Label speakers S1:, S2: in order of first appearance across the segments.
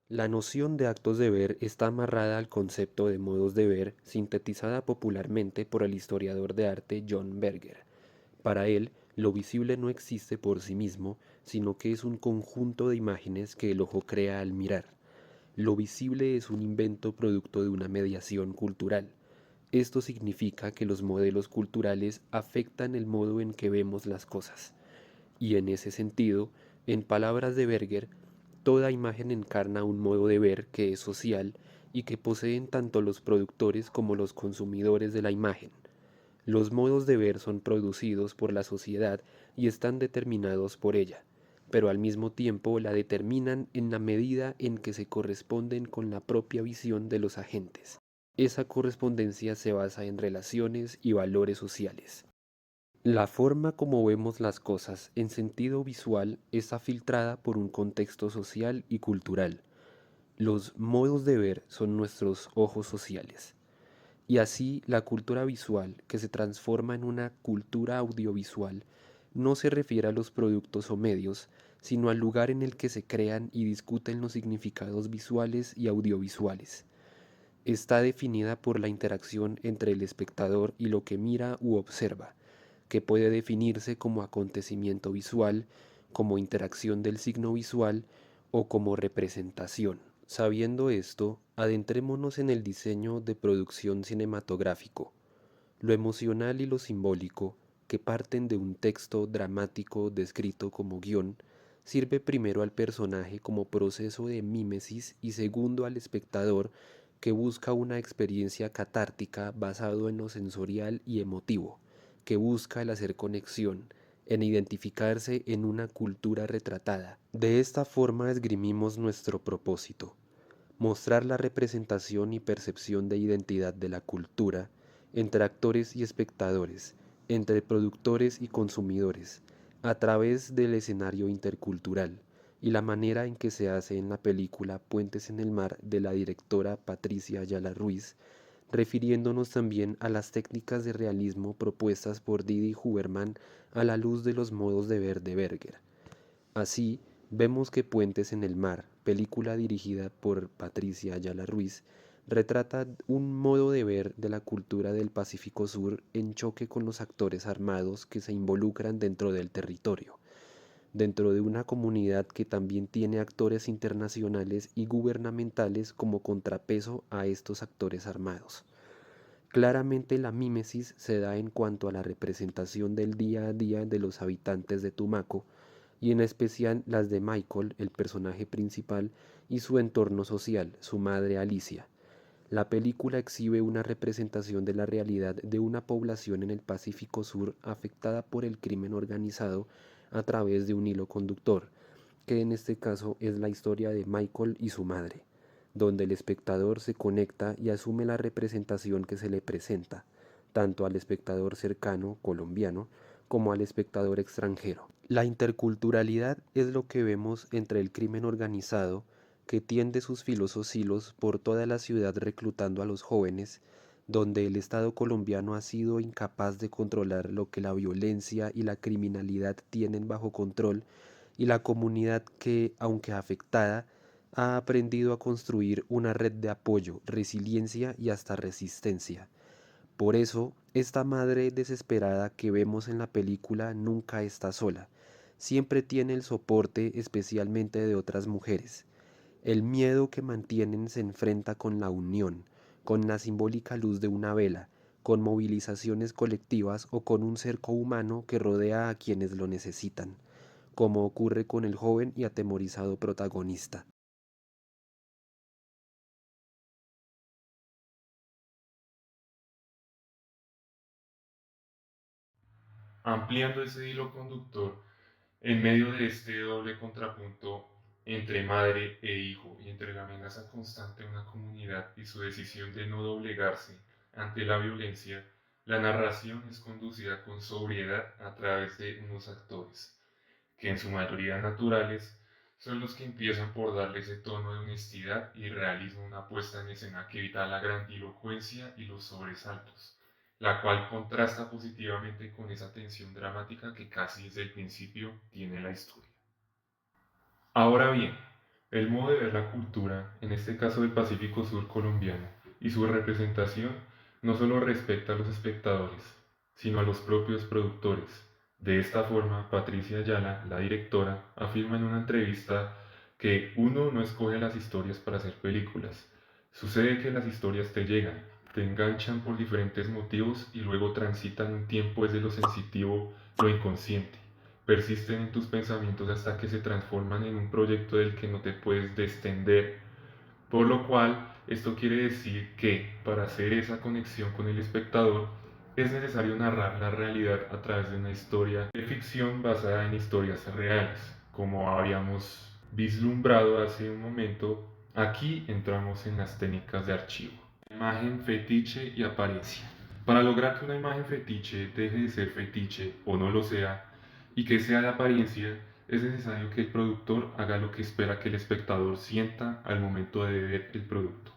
S1: La noción de actos de ver está amarrada al concepto de modos de ver, sintetizada popularmente por el historiador de arte John Berger. Para él, lo visible no existe por sí mismo, sino que es un conjunto de imágenes que el ojo crea al mirar. Lo visible es un invento producto de una mediación cultural. Esto significa que los modelos culturales afectan el modo en que vemos las cosas. Y en ese sentido, en palabras de Berger, toda imagen encarna un modo de ver que es social y que poseen tanto los productores como los consumidores de la imagen. Los modos de ver son producidos por la sociedad y están determinados por ella, pero al mismo tiempo la determinan en la medida en que se corresponden con la propia visión de los agentes. Esa correspondencia se basa en relaciones y valores sociales. La forma como vemos las cosas en sentido visual está filtrada por un contexto social y cultural. Los modos de ver son nuestros ojos sociales. Y así la cultura visual, que se transforma en una cultura audiovisual, no se refiere a los productos o medios, sino al lugar en el que se crean y discuten los significados visuales y audiovisuales. Está definida por la interacción entre el espectador y lo que mira u observa, que puede definirse como acontecimiento visual, como interacción del signo visual o como representación. Sabiendo esto, adentrémonos en el diseño de producción cinematográfico. Lo emocional y lo simbólico, que parten de un texto dramático descrito como guión, sirve primero al personaje como proceso de mímesis y segundo al espectador que busca una experiencia catártica basado en lo sensorial y emotivo, que busca el hacer conexión, en identificarse en una cultura retratada. De esta forma esgrimimos nuestro propósito, mostrar la representación y percepción de identidad de la cultura entre actores y espectadores, entre productores y consumidores, a través del escenario intercultural y la manera en que se hace en la película Puentes en el Mar de la directora Patricia Ayala Ruiz, refiriéndonos también a las técnicas de realismo propuestas por Didi Huberman a la luz de los modos de ver de Berger. Así, vemos que Puentes en el Mar, película dirigida por Patricia Ayala Ruiz, retrata un modo de ver de la cultura del Pacífico Sur en choque con los actores armados que se involucran dentro del territorio, dentro de una comunidad que también tiene actores internacionales y gubernamentales como contrapeso a estos actores armados. Claramente la mímesis se da en cuanto a la representación del día a día de los habitantes de Tumaco, y en especial las de Michael, el personaje principal, y su entorno social, su madre Alicia. La película exhibe una representación de la realidad de una población en el Pacífico Sur afectada por el crimen organizado a través de un hilo conductor, que en este caso es la historia de Michael y su madre, donde el espectador se conecta y asume la representación que se le presenta, tanto al espectador cercano, colombiano, como al espectador extranjero. La interculturalidad es lo que vemos entre el crimen organizado, que tiende sus filosos hilos por toda la ciudad reclutando a los jóvenes, donde el Estado colombiano ha sido incapaz de controlar lo que la violencia y la criminalidad tienen bajo control, y la comunidad que, aunque afectada, ha aprendido a construir una red de apoyo, resiliencia y hasta resistencia. Por eso, esta madre desesperada que vemos en la película nunca está sola, siempre tiene el soporte especialmente de otras mujeres. El miedo que mantienen se enfrenta con la unión, con la simbólica luz de una vela, con movilizaciones colectivas o con un cerco humano que rodea a quienes lo necesitan, como ocurre con el joven y atemorizado protagonista.
S2: ampliando ese hilo conductor en medio de este doble contrapunto entre madre e hijo y entre la amenaza constante de una comunidad y su decisión de no doblegarse ante la violencia, la narración es conducida con sobriedad a través de unos actores, que en su mayoría naturales, son los que empiezan por darle ese tono de honestidad y realismo a una puesta en escena que evita la grandilocuencia y los sobresaltos, la cual contrasta positivamente con esa tensión dramática que casi desde el principio tiene la historia. Ahora bien, El modo de ver la cultura, en este caso del Pacífico Sur colombiano, y su representación no solo respecta a los espectadores, sino a los propios productores. De esta forma, Patricia Ayala, la directora, afirma en una entrevista que uno no escoge las historias para hacer películas. Sucede que las historias te llegan, te enganchan por diferentes motivos y luego transitan un tiempo desde lo sensitivo, lo inconsciente. Persisten en tus pensamientos hasta que se transforman en un proyecto del que no te puedes destender. Por lo cual, esto quiere decir que para hacer esa conexión con el espectador, es necesario narrar la realidad a través de una historia de ficción basada en historias reales. Como habíamos vislumbrado hace un momento, aquí entramos en las técnicas de archivo. Imagen, fetiche y apariencia. Para lograr que una imagen fetiche deje de ser fetiche o no lo sea, y que sea de apariencia, es necesario que el productor haga lo que espera que el espectador sienta al momento de ver el producto.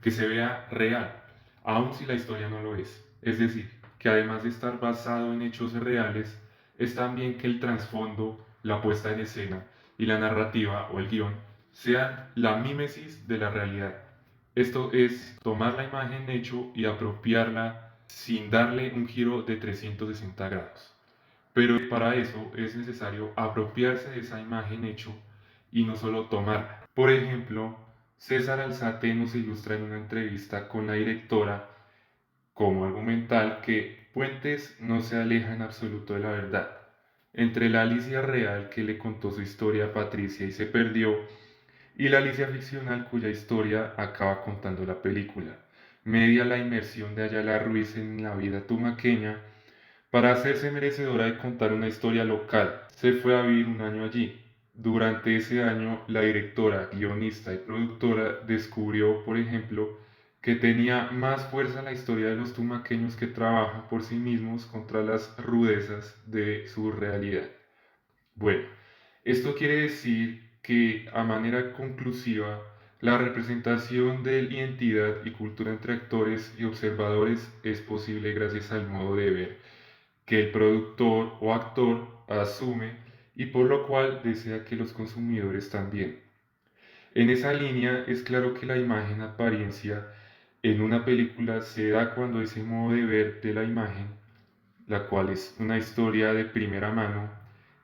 S2: Que se vea real, aun si la historia no lo es. Es decir, que además de estar basado en hechos reales, es también que el trasfondo, la puesta en escena y la narrativa o el guión sean la mímesis de la realidad. Esto es tomar la imagen hecho y apropiarla sin darle un giro de 360 grados. Pero para eso es necesario apropiarse de esa imagen hecho y no solo tomarla. Por ejemplo, César Alzate nos ilustra en una entrevista con la directora como argumental que Puentes no se aleja en absoluto de la verdad. Entre la Alicia real que le contó su historia a Patricia y se perdió, y la Alicia ficcional cuya historia acaba contando la película. Media la inmersión de Ayala Ruiz en la vida tumaqueña para hacerse merecedora de contar una historia local, se fue a vivir un año allí. Durante ese año, la directora, guionista y productora descubrió, por ejemplo, que tenía más fuerza la historia de los tumaqueños que trabajan por sí mismos contra las rudezas de su realidad. Bueno, esto quiere decir que a manera conclusiva, la representación de identidad y cultura entre actores y observadores es posible gracias al modo de ver que el productor o actor asume y por lo cual desea que los consumidores también. En esa línea es claro que la imagen apariencia en una película se da cuando ese modo de ver de la imagen, la cual es una historia de primera mano,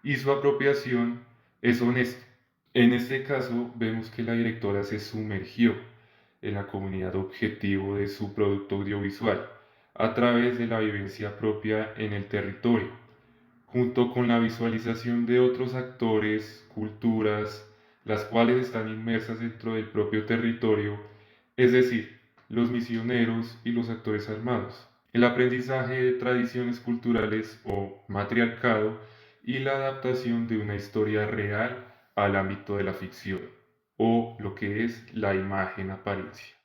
S2: y su apropiación es honesta. En este caso vemos que la directora se sumergió en la comunidad objetivo de su producto audiovisual a través de la vivencia propia en el territorio, junto con la visualización de otros actores, culturas, las cuales están inmersas dentro del propio territorio, es decir, los misioneros y los actores armados, el aprendizaje de tradiciones culturales o matriarcado y la adaptación de una historia real al ámbito de la ficción, o lo que es la imagen apariencia.